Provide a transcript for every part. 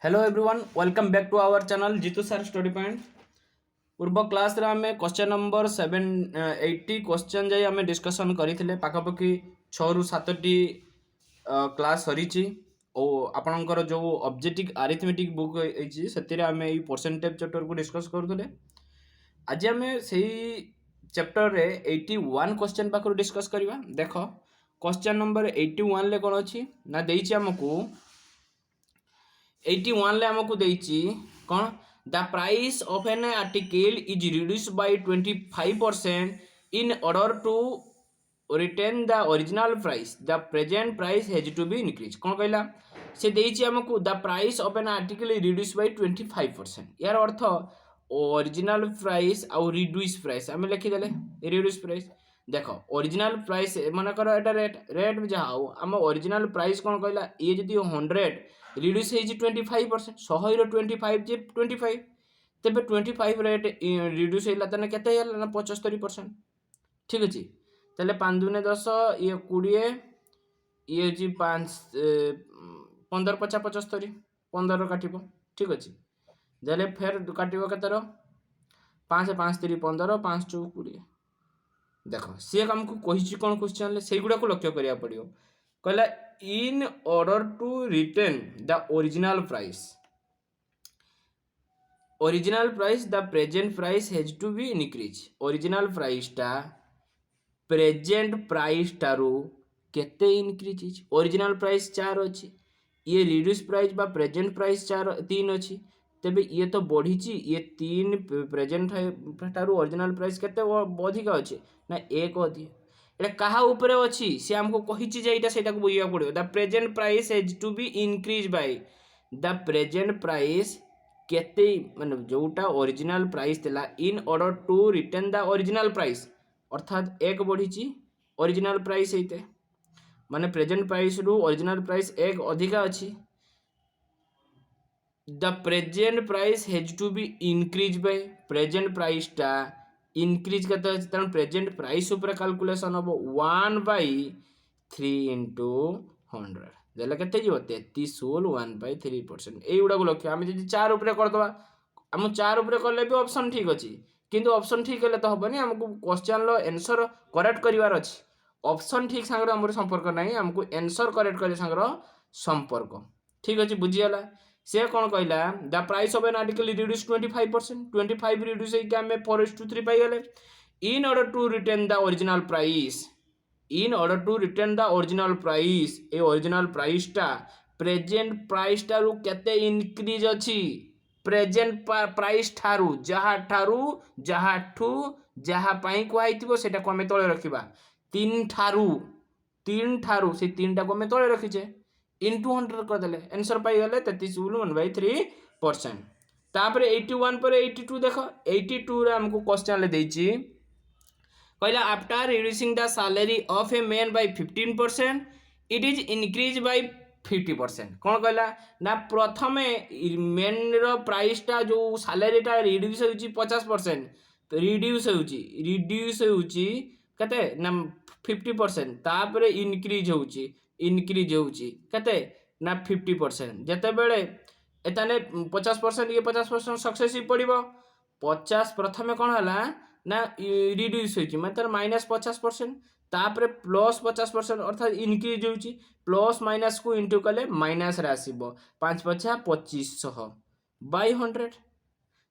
Hello everyone welcome back to our channel Jeetu sir study point. पूर्व class रे आमे question number 780 question जाई आमे डिस्कशन करिथिले पाखापाखि 6 रु 7 टी क्लास सरीची ओ आपनकर जो ऑब्जेक्टिव अरिथमेटिक बुक एची सेतिरे आमे ई परसेंटेज चैप्टर को डिस्कस करथुले। आज आमे सेही चैप्टर रे 81 क्वेश्चन पाखरु डिस्कस करिवा। देखो क्वेश्चन नंबर 81 ले कोन अछि ना देइची हमकु 81 ले हमको देइची कौन the price of an article is reduce by 25% in order to retain the original price the present price has to be increase. कौन कहला से देइची हमको the price of an article is reduce by 25%। यार अर्थ ओरिजिनल प्राइस आउ reduce price आमे लिखि देले रिड्यूस प्राइस। देखो ओरिजिनल प्राइस मन कर एटा रेट रेट जहा हो हम ओरिजिनल प्राइस कौन कहला ये जदी 100 रिड्यूस है 25% 100 रो 25 जे 25 तबे 25 रेट रिड्यूस हैला तने केते हैला ना 75%। ठीक अछि तले 5 दुने 10 ये 20 ये जी 5 15 50 75 15 काटिबो। ठीक अछि जले फेर काटिबो केतर 5 5 3 15 5 4 20। देखो सी हमको कहिछि कोन क्वेश्चन ले सेगुडा को लक्ष्य करिया पड़ियो कहला in order to retain the original price the present price has to be increase. Original price टा प्रेजेंट प्राइस टारू केते इनक्रीज इच ओरिजिनल प्राइस 4 अछि ये रिड्यूस प्राइस बा प्रेजेंट प्राइस 4 3 अछि तबे ये तो बढ़ी ची ये 3 प्रेजेंट टारू ओरिजिनल प्राइस केते अधिक अछि ना 1 अधिक एटा कहा ऊपर अछि से हमको कहिछि जे एटा सेटा को बुझिया पड़ियो the present price has to be increase by the present price केते माने जोटा ओरिजिनल प्राइस देला in order to return the original price अर्थात 1 बढ़ी ची ओरिजिनल प्राइस हेते माने प्रेजेंट प्राइस रु ओरिजिनल प्राइस 1 अधिक अछि the present price has to be increase by present price टा इंक्रीज करते अछि तन प्रेजेंट प्राइस ऊपर कैलकुलेशन हबो 1/3 into 100 देला केते जिवो 33 होल 1/3%। एई गुडा को लक्ष्य हम जदी 4 ऊपर कर दबा हम 4 ऊपर करले भी ऑप्शन ठीक अछि किंतु ऑप्शन ठीक हेले तो हबनी हमको क्वेश्चन लो आंसर करेक्ट करिवार अछि ऑप्शन ठीक संग हमर संपर्क नाही हमको आंसर करेक्ट करे संग संपर्क। ठीक अछि बुझियाला से कौन कहला the price of an article reduce 25% 25 reduce है क्या में 4:3 पाई गले in order to retain the original price in order to retain the original price ए ओरिजिनल प्राइस टा प्रेजेंट प्राइस टारू केते इंक्रीज अछि प्रेजेंट प्राइस ठारू जहा ठू जहा पाई को आइतिबो सेटा को हमें तळे रखिबा 3 ठारू से 3 टा को हमें तळे रखिचे इंटू 100 कर देले आंसर पाई गले 33/1/3%। तापर 81 पर 82 देखो 82 रे हमको क्वेश्चन ले देछि कहला after reducing the salary of a man by 15% it is increase by 50%। कौन कहला ना प्रथमे मेन रो प्राइस टा जो सैलरी टा रिड्यूस होउची 50% तो रिड्यूस होउची कते ना 50% तापर इंक्रीज होउची कते ना 50% जते बेले एताने 50% ये 50% सक्सेसिव पड़िबो 50 प्रथमे कोन हला ना रिड्यूस होइची मतलब -50% तापर प्लस 50% अर्थात इंक्रीज होउची प्लस माइनस को इंटू कले माइनस रे आसीबो 5 50 2500 बाय 100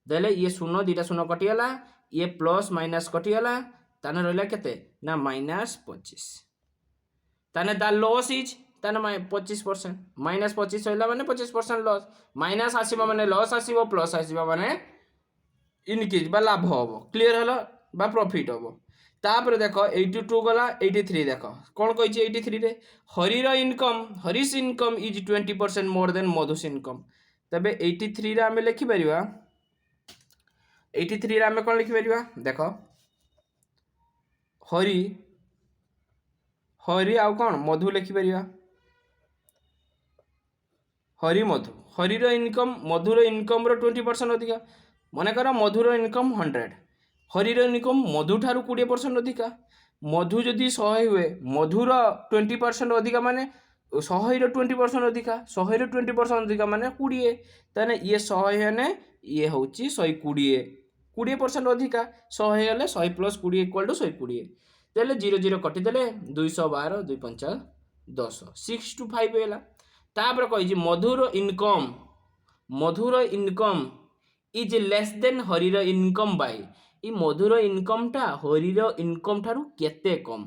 देले ये शून्य दीटा शून्य कटियाला ये प्लस माइनस कटियाला ताने रहला केते ना -25 ताने द लॉस इज ताने 25% -25 होला माने 25% लॉस माइनस आसीबो माने लॉस आसीबो प्लस आसीबो माने इनक्रीज बा लाभ होबो क्लियर होला बा प्रॉफिट होबो। तापर देखो 82 गला 83 देखो कोन कहै छी 83 रे Harish income is 20% more than Madhus income तबे 83 रे हमें लिखि परिबा 83 रे हमें कोन लिखि परिबा देखो हरी आउ कोन मधु लिखि परिबा हरीर इनकम मधुर इनकम रो 20% अधिका मन कर मधुर इनकम 100 हरीर इनकम मधु ठारू 20% अधिका मधु जदि 100 हुए मधुर 20% अधिका माने 100 20% अधिका 100 20% अधिका माने 20 ताने ये 100 हेने ये होची 120 20% अधिका 100 हेले 100 प्लस 20 इक्वल टू 120 देले 0 0 कटि देले 212 2 5 10 6 to 5 हेला तापर कहि मधुर इनकम इज लेस देन हरिर इनकम बाय ई मधुर इनकम टा हरिर इनकम ठारू केते कम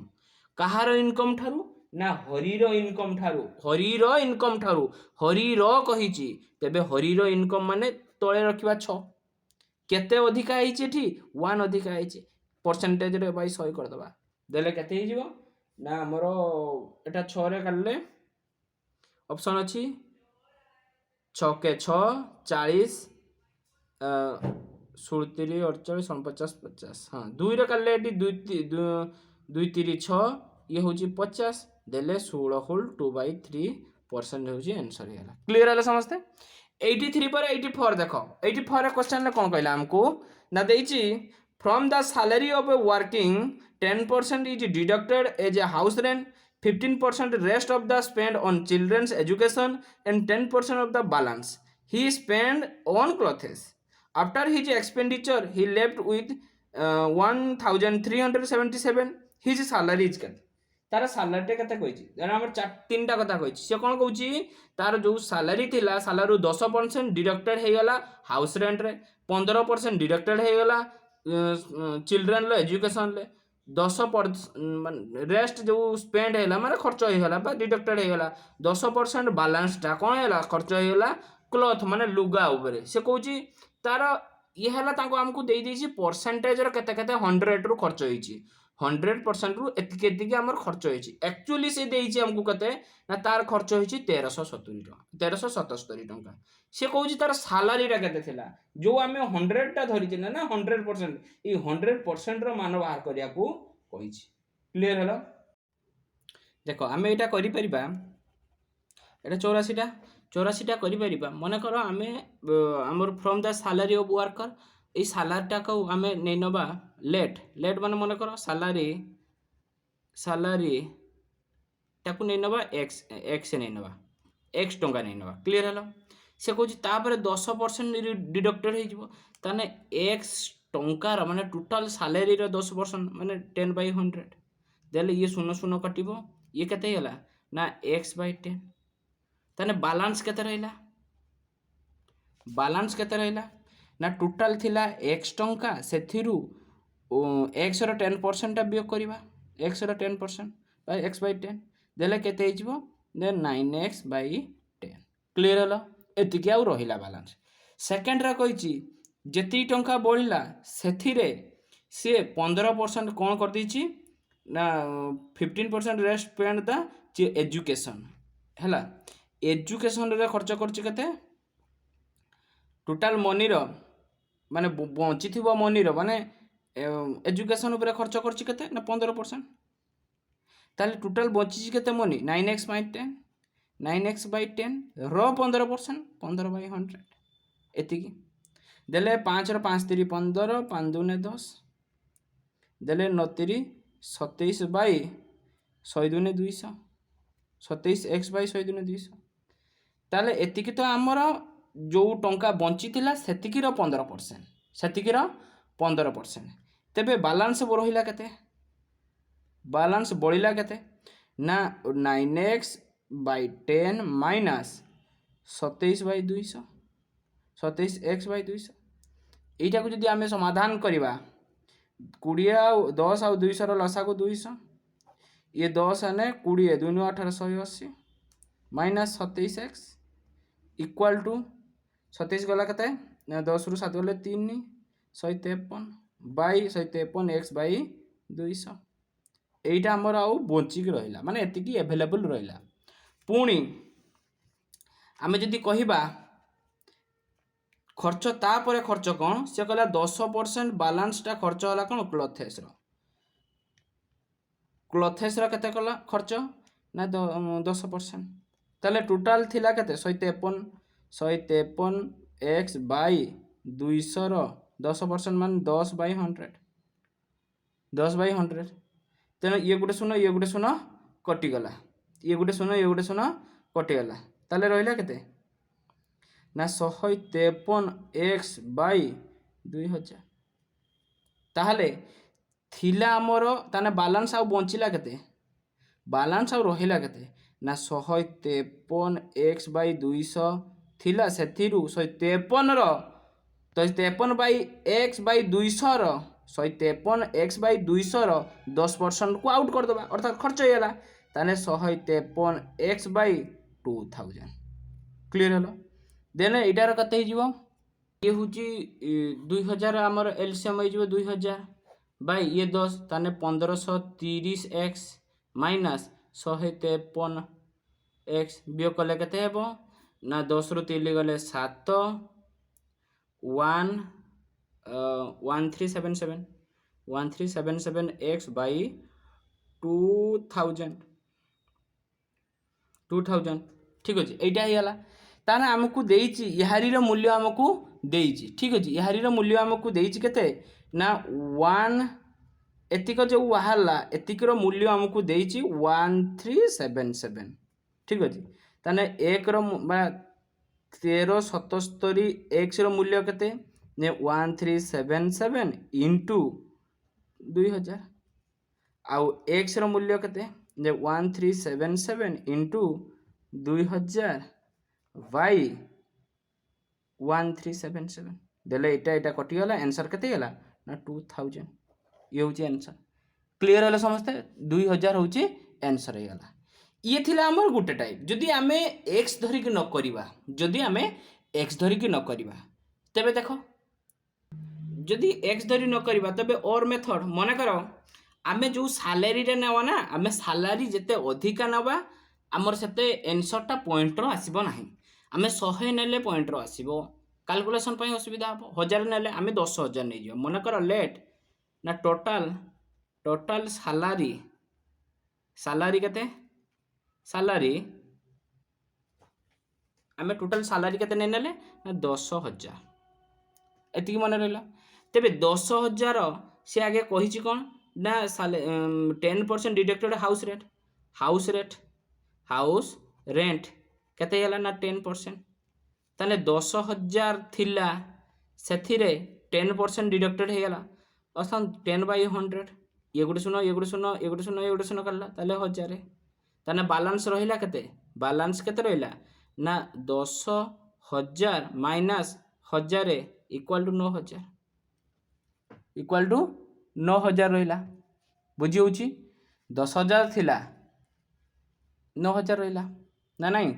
कहार इनकम ठारू ना हरिर इनकम ठारू हरिर कहिची तेबे हरिर इनकम माने तळे रखिबा 6 केते अधिका आइचे ठी 1 अधिका आइचे परसेंटेज रे बाय 100 कर दबा देले केते हे जीवो ना हमरो एटा 6 रे काले ऑप्शन अछि 6 के 6 40 67 48 49 50 हाँ 2 रे काले एटी 2 3 6 ये होची 50 देले 16 होल 2/3% होची आंसर हेला क्लियर होला समझते 83 पर 84 देखो 84 रे क्वेश्चन रे कोन कहला हमको ना देइची from the salary of a working 10% is deducted as a house rent 15% rest of the spend on children's education and 10% of the balance he spent on clothes after his expenditure he left with 1377 his salary is cut तार salary कते कहिछि हमर तीनटा कथा कहिछि से कोन कहउछि तार जो salary थिला सालारू 10% deducted हे गला हाउस रेंट रे 15% डिडक्टेड हे गला चिल्ड्रन लो एजुकेशन ले 10% रेस्ट जो स्पेंड हैला माने खर्च हे गला बा डिडक्टेड हे गला 10% बैलेंस टा कोन हैला खर्च हे गला क्लॉथ माने लुगा ऊपर से कहउछि तार ये हैला ताको हमकु देई देछि परसेंटेज रो कते कते 100 रु खर्च होइछि 100% रु एतिके एतिके हमर खर्च होइछि एक्चुअली से देइछि हमकु कते ना तार खर्च होइछि 1370 टका 1377 टका से कहउछि तार सैलरी रा कते थिला जो हमें 100 टा धरिछि ना 100% ई 100% रो मान बाहर करिया को कहिछि क्लियर हला देखो हमें एटा करि परिबा एटा 84 टा करि परिबा माने करो हमें हमर from the salary of worker এই সালারিটা কো আমি নেই নবা লেট মানে মনে করো সালারি টাকু নেই নবা এক্স নেই নবা এক্স টঙ্কা নেই নবা ক্লিয়ার হলো সে কହୁଛି তারপরে 10% ডিডক্টেড হয়ে যাব তানে এক্স টঙ্কার মানে টোটাল সালারি র 10% মানে 10/100 দেলে ये 0 कटिबो ये केते होला ना x/10 ताने बैलेंस केते रहिला ना टोटाल थिला x टंका सेथिरु x रो 10% टा बियोग करबा x रो 10% बाय x/10 देले केते हिजबो दे 9x/10 क्लियर हलो एतिके आ रहिला बैलेंस सेकंड रा कहिची जेती टंका बढिला सेथिरे से 15% कोन कर दिछि ना 15% रेस्ट स्पेंड द एजुकेशन हला एजुकेशन रे खर्च करछि केते टोटाल मनी रो माने बंची थिबो मनी रो माने एजुकेशन ऊपर खर्च करछि केते ना 15% ताले टोटाल बंची केते मनी 9x/10 रो 15% 15/100 एतिकी देले 5 रो 5 3 15 5 2 10 देले 9 3 27/100 200 27x/100 200 ताले एतिकी तो हमरो जो टंका बंची थिला सेतिकी रो 15% तेबे बैलेंस रहिला केते बैलेंस बढ़िला केते ना 9x/10 माइनस 27/200 27x/200 एटा को जदी हमें समाधान करिबा 20 और 10 और 200 रो लसा को 200 ये 10 आने 20 2 9 18 180 माइनस 27x इक्वल टू 27 गला केते 10 रु 7 गले 3 153 बाय 153 x/200 एटा हमर आउ बंची के रहिला माने एतिकी अवेलेबल रहिला पुणी आमे जदी कहिबा खर्च ता परे खर्च कोन से कहला 10% बैलेंस टा खर्च होला कोन क्लॉथेस रो केते कला खर्च ना 10% ताले टोटल थिला केते 153 x/200 रो 10% मान 10/100 तेना ये गुटे सुनो कटि गला ये गोटे शून्य कटिगला ताले रहिला केते ना 153 एक्स बाई 2000 ताहले थिला आमर ताने बालांस आउ बंचिला केते बालांस आउ रहिला केते ना 153 एक्स बाई 200 थिला सेथिरु 153 रो तो 153 बाई एक्स बाई 200 रो 153 एक्स बाई 200 रो 10% को आउट कर दबा अर्थात खर्च होइला ताने 153 एक्स बाई 2000 क्लियर हलो देन एटार कते ही जीवो ये हुची 2000 आमर एलसीएम हो जीवो 2000 बाई ये 10 ताने 1530 एक्स माइनस 153 एक्स बियो कले केते हेबो ना 10 रु 3 गले 7 1377 एक्स बाई 2000 ठीक अच्छे यहाँ ही ताने आमको देइछि यारीर मूल्य आमको देइछि ठीक अच्छे यारीर मूल्य आमको देइछि केते ना 1 एतिक जो बाहरला एतिकर मूल्य आमको देइछि 1377 ठीक अच्छे ताने एक रो 1377 एक्स रो मूल्य केते ने 1377 इंटू 2000 आउ एक्स रो मूल्य केते ने 1377 इंटू 2000 बाई 1377 देले एटा कटि गला आंसर केते गला ना 2000 ये होची आंसर क्लियर होला समस्ते 2000 होची आंसर हे गला ये थिला हमर गुटे टाइप जदि आमे x धरिक न करिवा जदि आमे x धरिक न करिवा तबे देखो जदि x धरि न करिवा तबे और मेथड मने करो आमे जो सैलरी रे नवा ना आमे सैलरी जेते अधिका नवा हमर सेते आंसर टा पॉइंट रो आसीबो नाही आमे 100 नेले पॉइंट रो आसीबो कैलकुलेशन पई असुविधा हबो 1000 नेले आमे 10000 नै जियो मने करो लेट ना टोटल सैलरी केते सैलरी आमे टोटल सैलरी केते नै नेले ना 10000 एतिकी मन रहला तेबे 10000 से आगे कहिछि कोन ना 10% डिडक्टेड हाउस रेंट केते होला ना 10% ताने 10000 थिला सेथिरे 10% डिडक्टेड हे गला अर्थात 10/100 ये गुटे सुनो ये गुटे सुनो ये गुटे सुनो ये गुटे सुनो करला ताले 1000 ताने बैलेंस रहिला केते रहिला ना 10000 माइनस 1000 इक्वल टू 9000 रहिला बुझी होची 10000 थिला 9000 रहिला ना नहीं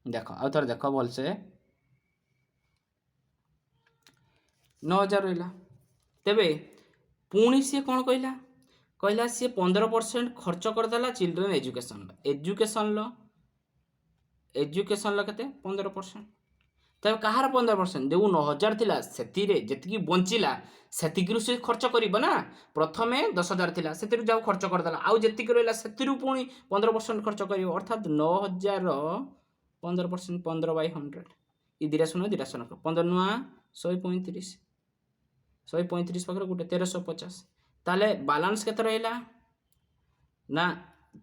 देखो आउ थोड़ा देखो बोल से 9000 रहिला तेबे पुणी से कौन कहला सी 15% खर्च करदेला चिल्ड्रेन एजुकेशन केते 15% तब कहार 15% जो 9000 थिला सेतिरे जेतिकी बंचिला सेतिकिरु से खर्च करिबो ना प्रथमे 10000 थिला सेतिरु जाऊ खर्च करदेला आउ जेतिकी रहला सेतिरु पुणी 15% खर्च करिवो अर्थात 9000 रो 15% 15/100 ई दिरा सुनो 15 नुआ 135 पाखर गुटे 1350 ताले बैलेंस केते रहला ना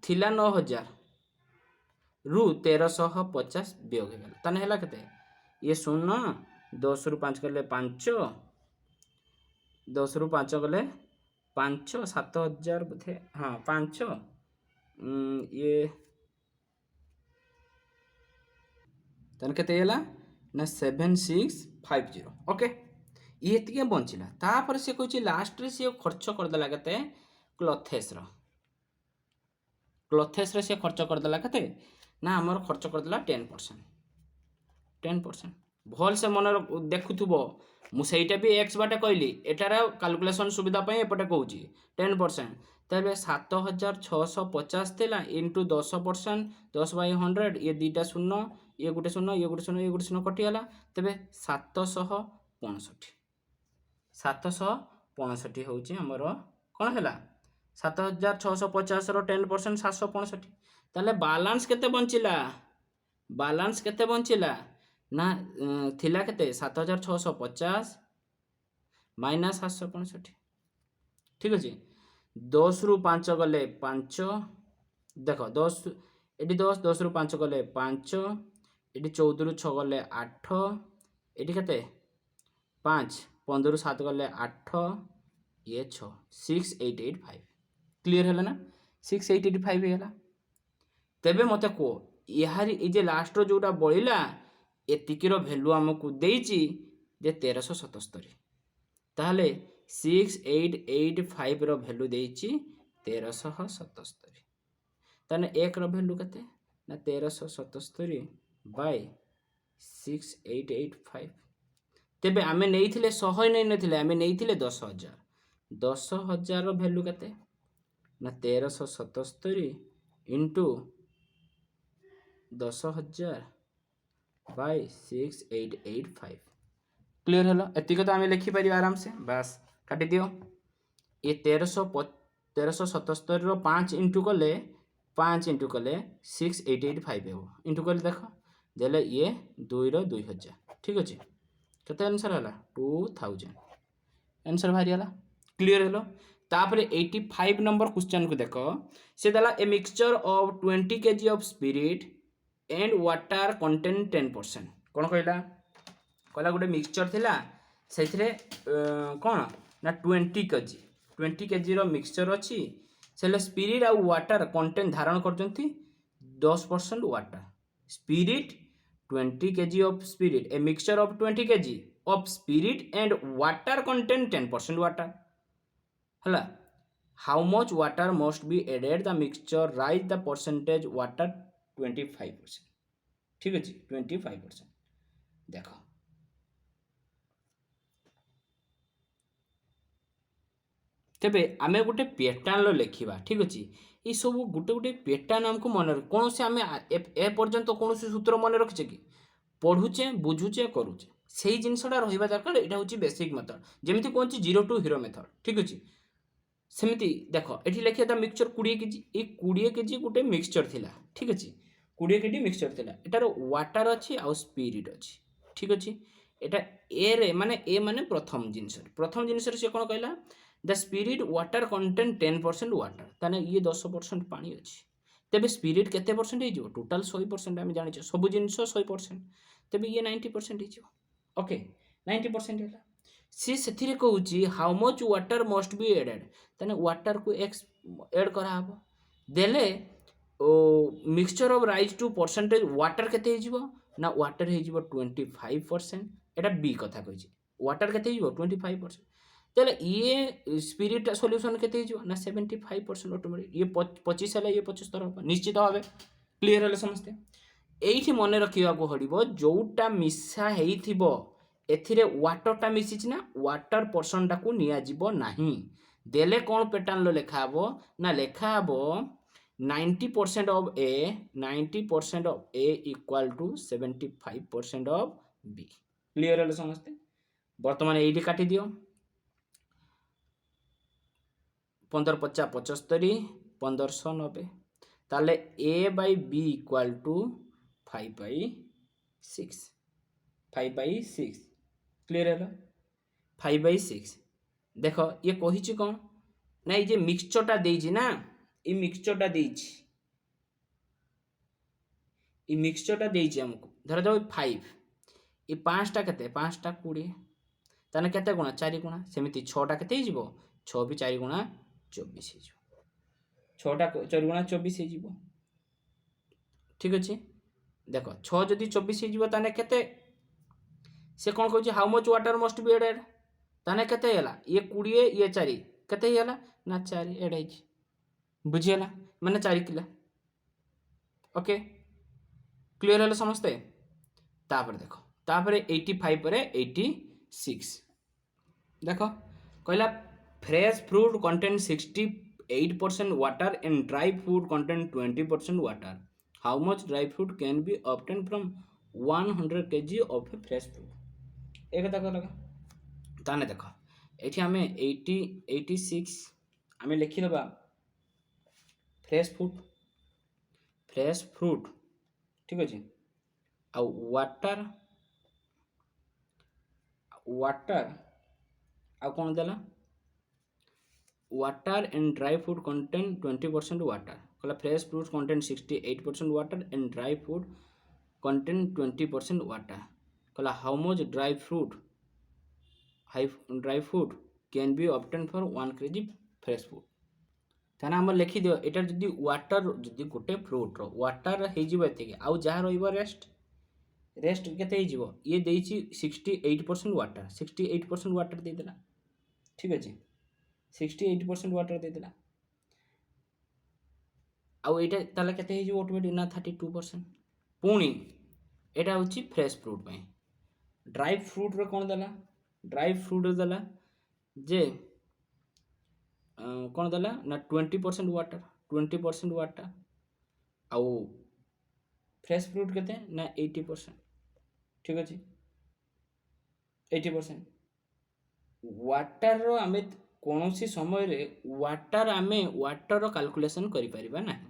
थिला 9000 रु 1350 वियोग हो गला ताने हला केते ये सुन 10 रु 5 गले 5 10 रु 5 गले 5 7000 बुथे हां 5 ये ताने केते हला ना 7650 ओके ये एतिके बंचिला तापर से कहछि लास्ट रे से खर्च कर देला केते क्लॉथेस रे से खर्च कर देला केते ना हमर खर्च कर देला 10% भल से मन देखुथुबो मु सेटा भी x बाटे कहली एटार कैलकुलेशन सुविधा पई एपटे कहूची 10% तबे 7650 थिला इनटू 10% 10/100 ये दीटा शून्य ये गुटे शून्य ये गुटे शून्य ये गुटे शून्य कटि गला तबे 765 होची हमर कोन हला 7650 रो 10% 765 ताले बैलेंस केते बंचिला ना थिला केते 7650 माइनस 765 ठीक अछि 10 रु 5 गले 5 देख 10 ये 10 10 रु 5 गले 5 ये 14 रु 6 गले 8 ये के 5 15 रु 7 गले 8 ये 6 6885 क्लीयर है ना 6885 है तेबे मते को यार ये जे लास्ट रो जोटा बळिला एतिकीर भैल्यू आमको देइची जे 1377 ताहले 6885 रो भैल्यू देइची 1377 ताने एक रो भैल्यू केते ना 1377 बाय 6885 तेबे आमे नेइथिले 100 नै नथिले आमे नेइथिले 10000 10000 रो भैल्यू केते ना 1377 इंटू 10000 बाय 6885 क्लियर हलो एतिक तो आम लिखिपर आराम से बास काटी दियो ये 1377 रो 5 इंटू कले 5 इंटू कले 6885 हो इंटू कले देख देले ये 2 रो 2000 ठीक अच्छे केते आंसर हला 2000 आंसर बाहरी हला क्लियर हलो तापर 85 नंबर क्वेश्चन को देखो से दला ए mixture of 20 kg of spirit and water content 10% कौन कहला कहला गोटे मिक्सचर थिला सेथिरे कौन ना 20 kg रो मिक्सचर अच्छी से स्पिरिट आ वाटर कंटेंट धारण करजंती 10% water spirit 20 kg of spirit a mixture of 20 kg of spirit and water content 10% water हला how much water must be added the mixture raise the percentage water 25% ठीक अच्छे 25% देख तेबे आमे गोटे पैटर्न लिखा ठीक अच्छे ये सब गोटे गोटे पैटर्न आमको मन कौन से आम ए पर्यंत कौन सूत्र मन रखीचे कि पढ़ुचे बुझुचे करुचे से जिनसा रहा दरकार यहाँ हूँ बेसिक मेथड जमी कौन 0 to hero मेथड ठीक अच्छे सेमती देख ये लिखा था मिक्सचर 20 kg ये 20 kg गोटे मिक्सचर थिला ठीक अच्छे 20 kg मिक्सचर थिला एटार वाटर अच्छी आउ स्पिरिट अच्छी ठीक अच्छे एटा ए रे माने ए माने प्रथम जिनस से कौन कहला the spirit water content 10% water ताने ये 10% पानी अच्छी तेबे स्पिरिट केते परसेंट हो टोटाल 100% आम जाने सब जिन 100% तेबे ये 90% हो ओके 90% है सी से कहूँ how much water must be added ताने वाटर को एक्स एड कराब देले mixture of rise to percentage water केते ना वाटर हो 25% एटा बी कथा कही वाटर केते 25% तेल ये स्पिरिट सॉल्यूशन केते ना 75% ऑटोमेटिक ये 25 है ये 75 हम निश्चित भाव क्लीयर है समस्ते ये मन रखा पड़ो जोटा मिसा एथिरे वाटरटा मिसी ना वाटर पर्सन टाक निना देले कौन पैटर्न लिखा ना लिखा 90% of A 90% of A equal to 75% of B clear है समस्ते बर्तमान ये काटी दियो 15 50 75 1590 ताले A by B equal to 5/6 5/6 clear है 5/6 देख ये कही कौन ना ये मिक्सचरटा देइछि ना ये मिक्सचरटा देइछि ये मिक्सचरटा देइछि हमको धर जाओ 5 ये 5टा केते 5टा 20 ताने केते गुणा 4 गुणा सेमिति 6टा केते हिजिबो 6 भी 4 गुणा 24 हो 6टा 4 गुणा 24 हो ठीक अच्छे देख 6 जदि 24 हो ताने केते से कौन कहूँ how much water must be added ताने केते हैला ये 20 ये 4 केते हैला ना 4 एड है बुझीगला माने 4 किलो ओके क्लियर है समस्ते तापर देखो तापर 85 पर 86 देख कहला fresh fruit content 68% water and dry fruit content 20% water. How much dry fruit can be obtained from 100 kg of a fresh fruit? एक कथा लगा ताने देखो एठी हमें 86 हमें लिखि दबा फ्रेश फ्रूट ठीक अछि आ वाटर आ कौन देला water and dry food contain 20% water कहला fresh fruits contain 68% water and dry food contain 20% water कहला how much dry food can be obtained for 1 kg fresh food ତାହେଲେ ଆମର ଲେଖିଦିଅ ଏଇଟା ଯଦି ୱାଟର ଯଦି ଗୋଟେ ଫ୍ରୁଟ୍ର ୱାଟର ହେଇଯିବ ଏତିକି ଆଉ ଯାହା ରହିବ ରେଷ୍ଟ କେତେ ହେଇଯିବ ଇଏ ଦେଇଛି 68% ୱାଟର 68% ୱାଟର ଦେଇଦେଲା ଠିକ୍ ଅଛି 68% ୱାଟର ଦେଇଦେଲା ଆଉ ଏଇଟା ତାହେଲେ କେତେ ହେଇଯିବ ଅଟୋମେଟିକ୍ ନା 32% ପୁଣି ଏଇଟା ହେଉଛି ଫ୍ରେଶ୍ ଫ୍ରୁଟ୍ ପାଇଁ ଡ୍ରାଇ ଫ୍ରୁଟ୍ର କ'ଣ ଦେଲା ଡ୍ରାଇ ଫ୍ରୁଟ୍ର ଦେଲା ଯେ କ'ଣ ଦେଲା ନା 20% ୱାଟର ଆଉ ଫ୍ରେଶ୍ ଫ୍ରୁଟ୍ କେତେ ନା 80% ଠିକ୍ ଅଛି 80% ୱାଟରର ଆମେ କୌଣସି ସମୟରେ ୱାଟରର କାଲକୁଲେସନ୍ କରିପାରିବା ନାହିଁ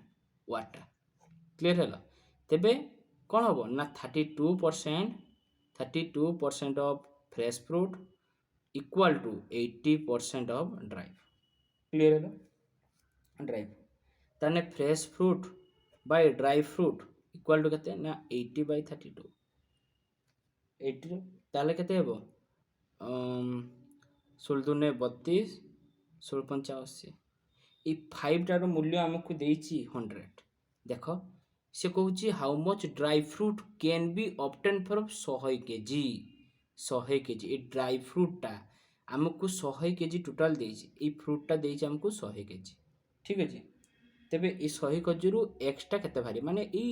ୱାଟର କ୍ଲିଅର୍ ହେଲା ତେବେ କ'ଣ ହେବ ନା 32% of fresh fruit equal to 80% of dry clear ହେଲା ଡ୍ରାଇ ତାହେଲେ fresh fruit Bai dry fruit equal to କେତେ ନା 80/32 80 ତାହେଲେ କେତେ ହେବ 16 32 16 85 এই 5টাର ମୂଲ୍ୟ ଆମକୁ ଦେଇଛି 100 ଦେଖ ସେ କହୁଛି how much dry fruit can be obtain from 100 kg 100 kg ଏ ଡ୍ରାଇ ଫ୍ରୁଟ୍ଟା ଆମକୁ 100 କେଜି ଟୋଟାଲ୍ ଦେଇଛି এই ଫ୍ରୁଟ୍ଟା ଦେଇଛି ଆମକୁ 100 କେଜି ଠିକ୍ ଅଛି ତେବେ এই 100 କେଜିରୁ ଏକ୍ସଟ୍ରା କେତେ ବାହାରିବ ମାନେ এই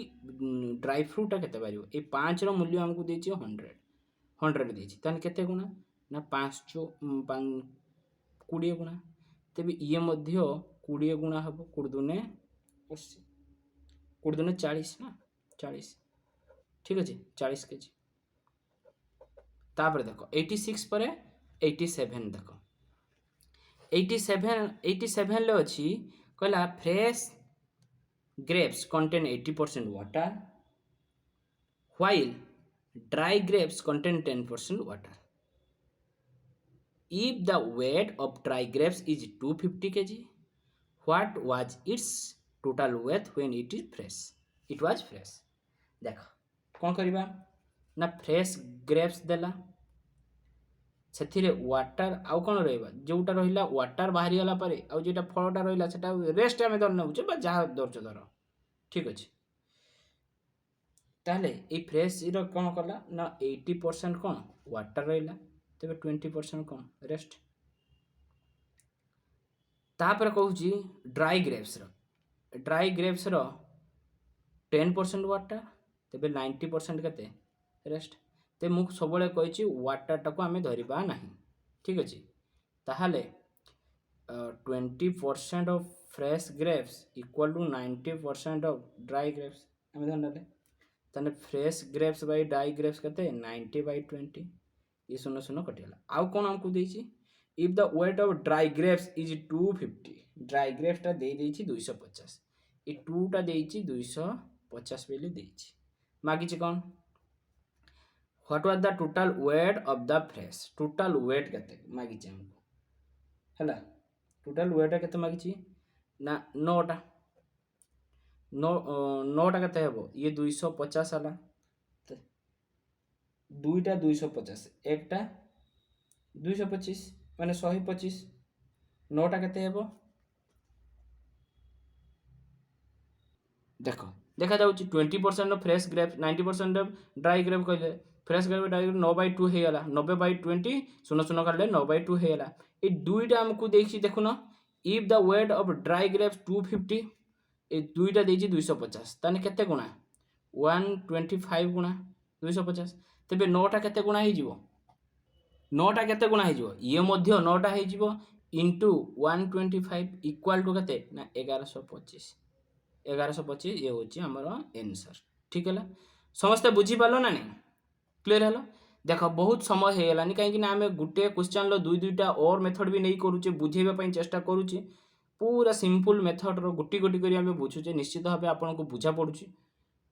ଡ୍ରାଇ ଫ୍ରୁଟ୍ଟା କେତେ ବାହାରିବ এই 5ର ମୂଲ୍ୟ ଆମକୁ ଦେଇଛି 100 ଦେଇଛି ତାହେଲେ କେତେ ଗୁଣା ନା 20 ଗୁଣା ତେବେ ଇଏ ମଧ୍ୟ 20 ଗୁଣା ହେବ 20 ଦୁନେ 80 20 ଦୁନେ 40 ନା 40 ଠିକ୍ ଅଛି 40 କେଜି ତାପରେ ଦେଖ 86 ପରେ 87 ଦେଖ 87 ରେ ଅଛି କହିଲା fresh grapes contain 80% water while dry grapes contain 10% water. If the weight of dry grapes is 250 kg, what was its total weight when it is fresh? It was fresh. देख कौन करिबा ना फ्रेश ग्रेप्स देला ସେଥିରେ water ଆଉ କ'ଣ ରହିବା ଯେଉଁଟା ରହିଲା ୱାଟର ବାହାରିଗଲା ପରେ ଆଉ ଯେଉଁଟା ଫଳଟା ରହିଲା ସେଟା ରେଷ୍ଟ ଆମେ ଧରି ନେଉଛେ ବା ଯାହା ଧରୁଛ ଧର ଠିକ୍ ଅଛି ତାହେଲେ ଏଇ ଫ୍ରେଶ୍ର କ'ଣ କଲା ନା 80% କ'ଣ ୱାଟର ରହିଲା ତେବେ 20% କ'ଣ ରେଷ୍ଟ ତାପରେ କହୁଛି ଡ୍ରାଇ ଗ୍ରେପ୍ସର 10% ୱାଟର ତେବେ 90% କେତେ ରେଷ୍ଟ ते ମୁଁ ସବୁବେଳେ କହିଛି ୱାଟରଟାକୁ ଆମେ ଧରିବା ନାହିଁ ଠିକ୍ ଅଛି ତାହେଲେ 20% of fresh grapes equal to 90% of dry grapes ଆମେ ଧରିନେଲେ ତାହେଲେ fresh grapes by dry grapes କେତେ 90/20 ये 0 कटिगला आउ कौन हमको देछि if the weight of dry grapes is 250 dry grapes टा दे देछि 250 ए 2 टा देछि 250 बेले देछि मागिछि कौन what was the total weight of the fresh total weight केते मागिछि हमको हला टोटल वेट केते मागिछि ना 9 टा 9 टा केते हेबो ये 250 हला दुईटा 250 एकटा 225 माने 125 नौटा केते हेबो देखो देखा जाउची 20% of fresh grape 90% of dry grape कहले फ्रेश ग्रेप ड्राई 9/2 हे गला 90/20 0 काले 9/2 हे गला ए दुईटा हमकु देखि देखु न if the weight of dry grapes 250 ए दुईटा देछि 250 ताने केते गुणा 125 गुणा 250 तेबे 9टा केते गुणा हे जिवो 9टा केते गुणा हे जिवो ये मध्य 9टा हे जिवो इनटू 125 इक्वल टू केते ना 1125 ये होची हमर आंसर ठीक है समस्त बुझी पालो ना नहीं क्लियर है देख बहुत समय हो गलानी कहीं आम गोटे क्वेश्चन दुई दुईटा और मेथड भी नहीं करुचे बुझेबा चेष्टा करुचे पूरा सिंपल मेथड रो गोटी गोटी करी आम बुझुचे निश्चित भाव आपको बुझा पड़ुची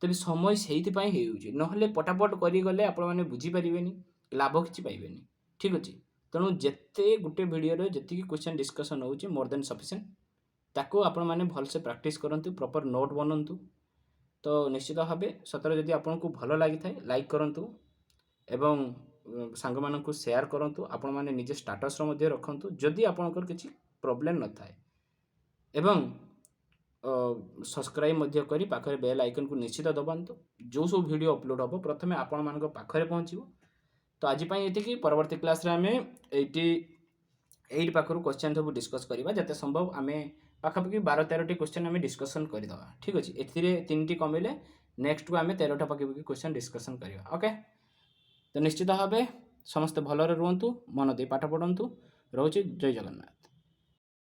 तेज समय से ना पटापट कर गले आपण मैंने बुझीपारे लाभ किसी पाइबे ठीक अच्छे तेणु जिते गोटे भिडियो जी क्वेश्चन डिस्कसन होची मोर देन सफिशिएंट ताको आपण मैंने भलसे प्रैक्टिस करंतु प्रॉपर नोट बनंतु तो निश्चित भाव सतरे जदि आपन को भल लगी थाए लाइक करंतु एवं सांग मानकु शेयर करंतु आपण माने निजे स्टेटस रो मध्ये रखंतु जदि आपनकर किछि प्रॉब्लम न थाए एवं सब्सक्राइब मध्य करी पाखरे बेल आइकन को निश्चित दबांतु जो सब वीडियो अपलोड हो प्रथमे आपण मानक पाखरे पहुंचीबो तो आज पई एति कि परवर्ती क्लास रे हमें 88 पाखरु क्वेश्चन सब डिस्कस करिबा जते संभव हमें पाखापाखि 12-13 क्वेश्चन हमें डिस्कसन करिदबा ठीक अछि एथिरे 3टी कमिले नेक्स्ट को हमें 13टा पाखापाखि क्वेश्चन डिस्कसन करिबा ओके तो निश्चित भाबे समस्त भलरे रुहंतु मन दे पाठ पढंतु रहउची जय जगन्नाथ।